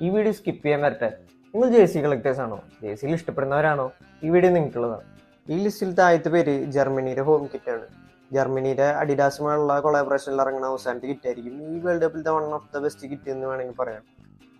ഈ video skip ചെയ്യാൻ വരട്ടെ. നിങ്ങൾ ജേഴ്സി കളക്ടേഴ്സ് ആണോ? ജേഴ്സിയിൽ ഇഷ്ടപ്പെടുന്നവരാണോ? ഈ വീഡിയോ നിങ്ങൾക്കുള്ളതാണ്. ഈ ലിസ്റ്റിൽ ആദ്യത്തെ പേര് ജർമ്മനിയുടെ ഹോം കിറ്റാണ്. ജർമ്മനിയുടെ അഡിഡാസുമായുള്ള കൊളാബറേഷനിൽ ഇറങ്ങുന്ന അവസാനത്തെ കിറ്റായിരിക്കും ഈ വേൾഡ് കപ്പിലത്തെ one of the best kit എന്ന് വേണമെങ്കിൽ പറയാം.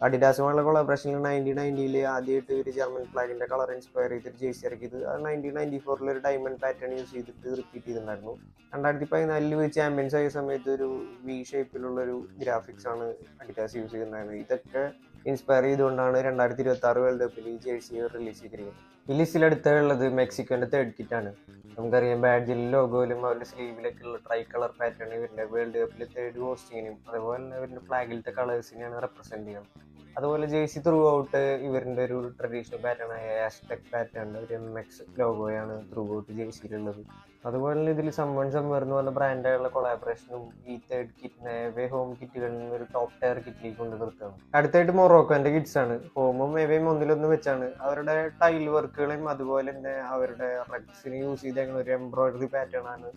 അഡിഡാസുമായുള്ള കൊളാബറേഷനിൽ 1990 ആദ്യമായിട്ട് ഒരു ജർമ്മൻ ഫ്ലാഗിന്റെ കളർ ഇൻസ്പയർ ചെയ്തിട്ട് ജേഴ്സി ഇറക്കിയത്. അത് 1994 ഒരു ഡയമണ്ട് പാറ്റേൺ യൂസ് ചെയ്തിട്ട് റിപ്പീറ്റ് ചെയ്തിട്ടുണ്ടായിരുന്നു. 2014 ചാമ്പ്യൻസ് ആയ സമയത്ത് ഒരു വി ഷേപ്പിലുള്ള ഒരു ഗ്രാഫിക്സ് ആണ് അഡിഡാസ് യൂസ് ചെയ്തിട്ടുണ്ടായിരുന്നത്. ഇതൊക്കെ ഇൻസ്പയർ ചെയ്തുകൊണ്ടാണ് 2026 വേൾഡ് കപ്പിൽ ഈ ജേഴ്സി റിലീസ് ചെയ്തിരിക്കുന്നത്. ഈ ലിസ്റ്റിൽ അടുത്തുള്ളത് മെക്സിക്കോന്റെ തേർഡ് കിറ്റ് ആണ്. നമുക്കറിയാം ബാഡ്ജിലും ലോഗോയിലും അവരുടെ സ്ലീവിലൊക്കെ ഉള്ള ട്രൈ കളർ പാറ്റേൺ ഇവരുടെ വേൾഡ് കപ്പിലെ തേർഡ് ഹോസ്റ്റിങ്ങിനും അതുപോലെ തന്നെ ഇവരുടെ ഫ്ലാഗിലത്തെ കളേഴ്സിനെയാണ് റെപ്രസെന്റ് ചെയ്യുന്നത്. അതുപോലെ ജേഴ്സി ത്രൂ ഔട്ട് ഇവരുടെ ഒരു ട്രഡീഷണൽ പാറ്റേൺ ആയ ആസ്ടെക് പാറ്റേൺ ഒരു MX ലോഗോയാണ് ത്രൂ ഔട്ട് ജേഴ്സിയിലുള്ളത്. അതുപോലെ തന്നെ ഇതിൽ സമ്മർ എന്ന് പറഞ്ഞ ബ്രാൻഡായുള്ള കൊളാബറേഷനും ഈ തേർഡ് കിറ്റിനെ എവേ ഹോം കിറ്റുകളിൽ നിന്ന് ഒരു ടോപ്പ് ടയർ കിറ്റിലേക്ക് കൊണ്ട് നിർത്തുകയാണ്. അടുത്തായിട്ട് മൊറോക്കോന്റെ കിറ്റ്സ് ആണ്. ഹോമും എവയും ഒന്നിലൊന്ന് വെച്ചാണ് അവരുടെ ടൈൽ വർക്കുകളെയും അതുപോലെ തന്നെ അവരുടെ റഗ്സിന് യൂസ് ചെയ്ത ഒരു എംബ്രോയിഡറി പാറ്റേൺ ആണ്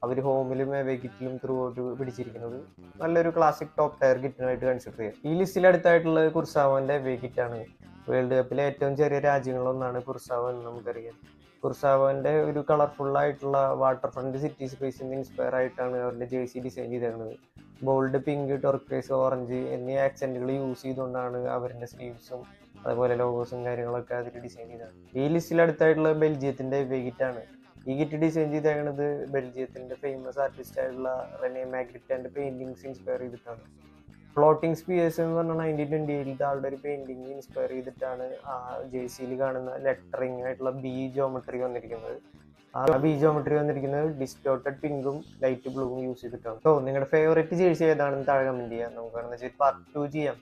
അവർ ഹോമിലും എവേ കിറ്റിലും ത്രൂ ഔട്ട് പിടിച്ചിരിക്കുന്നത്. നല്ലൊരു ക്ലാസിക് ടോപ്പ് ടയർ കിറ്റിനായിട്ട് കൺസിഡർ ചെയ്യാം. ഈ ലിസ്റ്റിൽ അടുത്തായിട്ടുള്ളത് കുർസാവോന്റെ എവേ കിറ്റാണ്. വേൾഡ് കപ്പിലെ ഏറ്റവും ചെറിയ രാജ്യങ്ങളൊന്നാണ് കുർസാവോ എന്ന് നമുക്കറിയാം. കുർസാവോന്റെ ഒരു കളർഫുൾ ആയിട്ടുള്ള വാട്ടർ ഫ്രണ്ട് സിറ്റി സ്പേസിന് ഇൻസ്പയർ ആയിട്ടാണ് അവരുടെ ജേഴ്സി ഡിസൈൻ ചെയ്തിരുന്നത്. ബോൾഡ്, പിങ്ക്, ടർക്കോയ്സ്, ഓറഞ്ച് എന്നീ ആക്സെന്റുകൾ യൂസ് ചെയ്തുകൊണ്ടാണ് അവരുടെ സ്ലീവ്സും അതുപോലെ ലോഗോസും കാര്യങ്ങളൊക്കെ അതിൽ ഡിസൈൻ ചെയ്തത്. ഈ ലിസ്റ്റിൽ അടുത്തായിട്ടുള്ള ബെൽജിയത്തിന്റെ എവേ കിറ്റാണ്. ഈ കിറ്റ് ഡിസൈൻ ചെയ്തേക്കുന്നത് ബെൽജിയത്തിന്റെ ഫേമസ് ആർട്ടിസ്റ്റ് ആയിട്ടുള്ള റെനെ മാഗ്രിറ്റാന്റെ പെയിന്റിങ്സ് ഇൻസ്പയർ ചെയ്തിട്ടാണ്. ഫ്ലോട്ടിംഗ് സ്പിയേഴ്സ് എന്ന് പറഞ്ഞാൽ 1928 ആളുടെ ഒരു പെയിന്റിങ് ഇൻസ്പയർ ചെയ്തിട്ടാണ് ആ ജേഴ്സിയിൽ കാണുന്ന ലെറ്ററിങ് ആയിട്ടുള്ള ബി ജോമെട്രി വന്നിരിക്കുന്നത്. ആ ബി ജോമെട്രി വന്നിരിക്കുന്നത് ഡിസ്റ്റോർട്ടഡ് പിങ്കും ലൈറ്റ് ബ്ലൂവും യൂസ് ചെയ്തിട്ടാണ്. സോ നിങ്ങളുടെ ഫേവറേറ്റ് ജേഴ്സി ഏതാണെന്ന് താഴെ കമന്റ് ചെയ്യാം. നമുക്ക് പാർട്ട് 2 ചെയ്യാം.